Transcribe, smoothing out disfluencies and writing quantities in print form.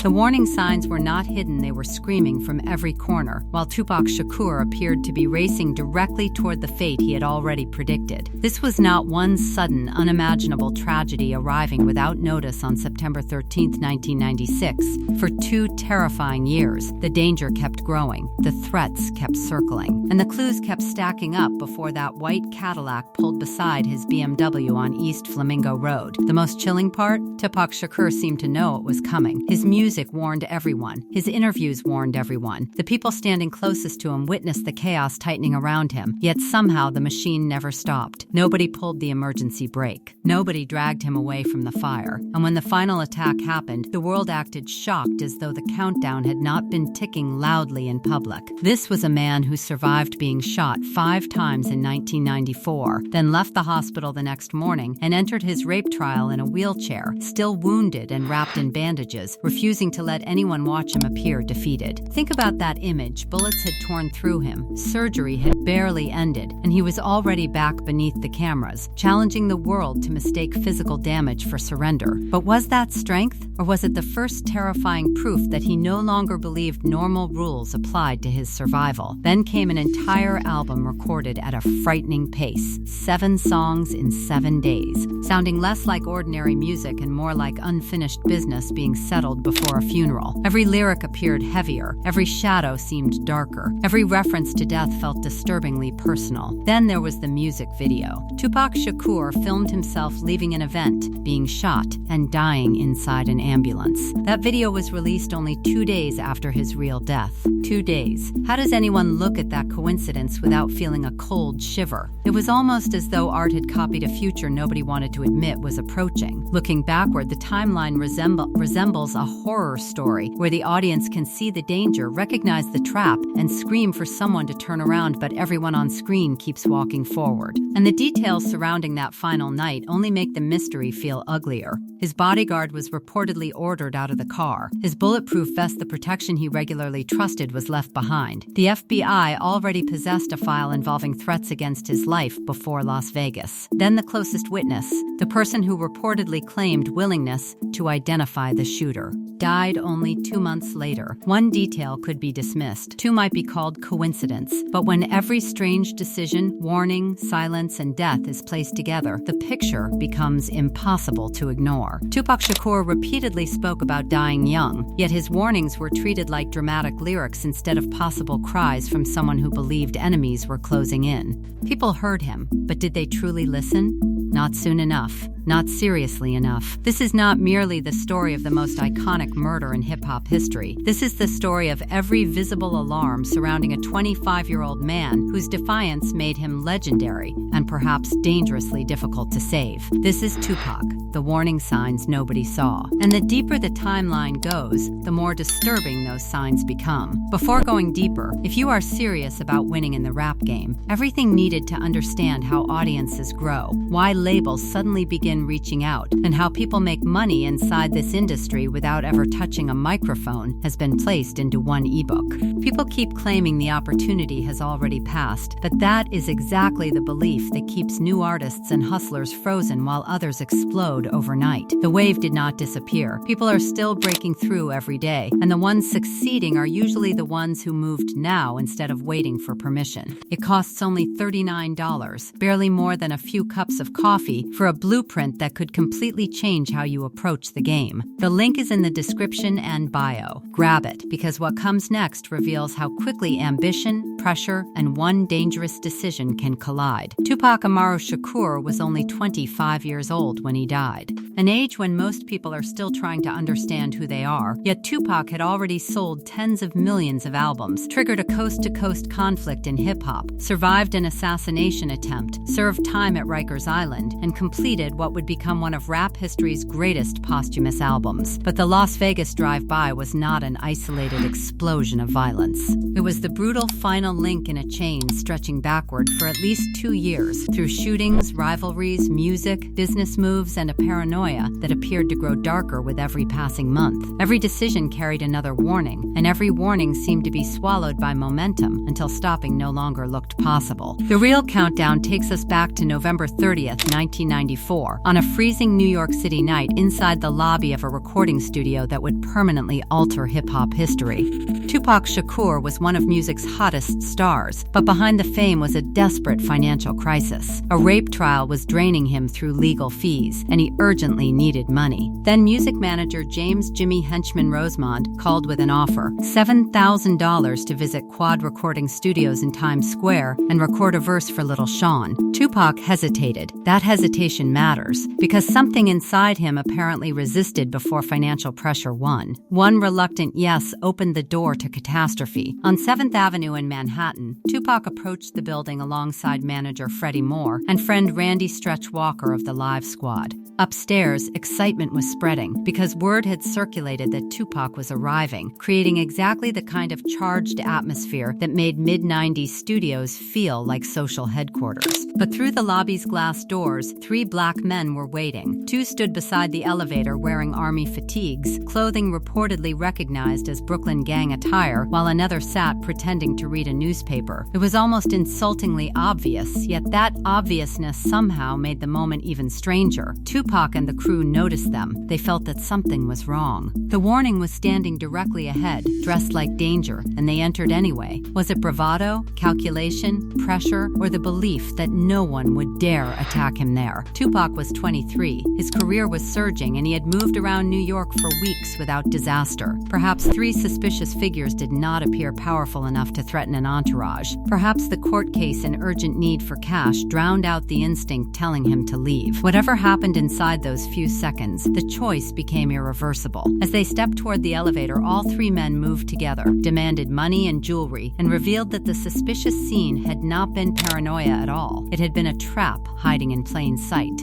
The warning signs were not hidden, they were screaming from every corner, while Tupac Shakur appeared to be racing directly toward the fate he had already predicted. This was not one sudden, unimaginable tragedy arriving without notice on September 13, 1996. For 2 terrifying years, the danger kept growing, the threats kept circling, and the clues kept stacking up before that white Cadillac pulled beside his BMW on East Flamingo Road. The most chilling part? Tupac Shakur seemed to know it was coming. His music warned everyone. His interviews warned everyone. The people standing closest to him witnessed the chaos tightening around him, yet somehow the machine never stopped. Nobody pulled the emergency brake. Nobody dragged him away from the fire. And when the final attack happened, the world acted shocked as though the countdown had not been ticking loudly in public. This was a man who survived being shot 5 times in 1994, then left the hospital the next morning and entered his rape trial in a wheelchair, still wounded and wrapped in bandages, refusing to let anyone watch him appear defeated. Think about that image. Bullets had torn through him, surgery had barely ended, and he was already back beneath the cameras, challenging the world to mistake physical damage for surrender. But was that strength, or was it the first terrifying proof that he no longer believed normal rules applied to his survival? Then came an entire album recorded at a frightening pace, 7 songs in 7 days, sounding less like ordinary music and more like unfinished business being settled before a funeral. Every lyric appeared heavier, every shadow seemed darker, every reference to death felt disturbingly personal. Then there was the music video. Tupac Shakur filmed himself leaving an event, being shot, and dying inside an ambulance. That video was released only 2 days after his real death. 2 days. How does anyone look at that coincidence without feeling a cold shiver? It was almost as though art had copied a future nobody wanted to admit was approaching. Looking backward, the timeline resembles a horror story where the audience can see the danger, recognize the trap, and scream for someone to turn around, but everyone on screen keeps walking forward. And the details surrounding that final night only make the mystery feel uglier. His bodyguard was reportedly ordered out of the car. His bulletproof vest, the protection he regularly trusted, was left behind. The FBI already possessed a file involving threats against his life before Las Vegas. Then the closest witness, the person who reportedly claimed willingness to identify the shooter, died only 2 months later. One detail could be dismissed. 2 might be called coincidence. But when every strange decision, warning, silence, and death is placed together, the picture becomes impossible to ignore. Tupac Shakur repeatedly spoke about dying young, yet his warnings were treated like dramatic lyrics instead of possible cries from someone who believed enemies were closing in. People heard him, but did they truly listen? Not soon enough. Not seriously enough. This is not merely the story of the most iconic murder in hip-hop history. This is the story of every visible alarm surrounding a 25-year-old man whose defiance made him legendary and perhaps dangerously difficult to save. This is Tupac, the warning signs nobody saw. And the deeper the timeline goes, the more disturbing those signs become. Before going deeper, if you are serious about winning in the rap game, everything needed to understand how audiences grow, why labels suddenly begin reaching out, and how people make money inside this industry without ever touching a microphone has been placed into one ebook. People keep claiming the opportunity has already passed, but that is exactly the belief that keeps new artists and hustlers frozen while others explode overnight. The wave did not disappear. People are still breaking through every day, and the ones succeeding are usually the ones who moved now instead of waiting for permission. It costs only $39, barely more than a few cups of coffee, for a blueprint that could completely change how you approach the game. The link is in the description and bio. Grab it, because what comes next reveals how quickly ambition, pressure, and one dangerous decision can collide. Tupac Amaru Shakur was only 25 years old when he died, an age when most people are still trying to understand who they are, yet Tupac had already sold tens of millions of albums, triggered a coast-to-coast conflict in hip-hop, survived an assassination attempt, served time at Rikers Island, and completed what would become one of rap history's greatest posthumous albums. But the Las Vegas drive-by was not an isolated explosion of violence. It was the brutal final link in a chain stretching backward for at least 2 years. years, through shootings, rivalries, music, business moves, and a paranoia that appeared to grow darker with every passing month. Every decision carried another warning, and every warning seemed to be swallowed by momentum until stopping no longer looked possible. The real countdown takes us back to November 30th, 1994, on a freezing New York City night inside the lobby of a recording studio that would permanently alter hip-hop history. Tupac Shakur was one of music's hottest stars, but behind the fame was a desperate financial crisis. A rape trial was draining him through legal fees, and he urgently needed money. Then music manager James "Jimmy" Henchman Rosemond called with an offer, $7,000 to visit Quad Recording Studios in Times Square and record a verse for Little Sean. Tupac hesitated. That hesitation matters, because something inside him apparently resisted before financial pressure won. One reluctant yes opened the door to catastrophe. On 7th Avenue in Manhattan, Tupac approached the building alongside manager Freddie Moore and friend Randy "Stretch" Walker of the Live Squad. Upstairs, excitement was spreading because word had circulated that Tupac was arriving, creating exactly the kind of charged atmosphere that made mid-90s studios feel like social headquarters. But through the lobby's glass doors, 3 black men were waiting. 2 stood beside the elevator wearing army fatigues, clothing reportedly recognized as Brooklyn gang attire, while another sat pretending to read a newspaper. It was almost insultingly obvious, yet that obviousness somehow made the moment even stranger. Tupac and the crew noticed them. They felt that something was wrong. The warning was standing directly ahead, dressed like danger, and they entered anyway. Was it bravado, calculation, pressure, or the belief that no one would dare attack him there? Tupac was 23. His career was surging, and he had moved around New York for weeks without disaster. Perhaps 3 suspicious figures did not appear powerful enough to threaten an entourage. Perhaps the court case and urgent need for cash drowned out the instinct telling him to leave. Whatever happened inside those few seconds, the choice became irreversible. As they stepped toward the elevator, all 3 men moved together, demanded money and jewelry, and revealed that the suspicious scene had not been paranoia at all. It had been a trap hiding in plain sight.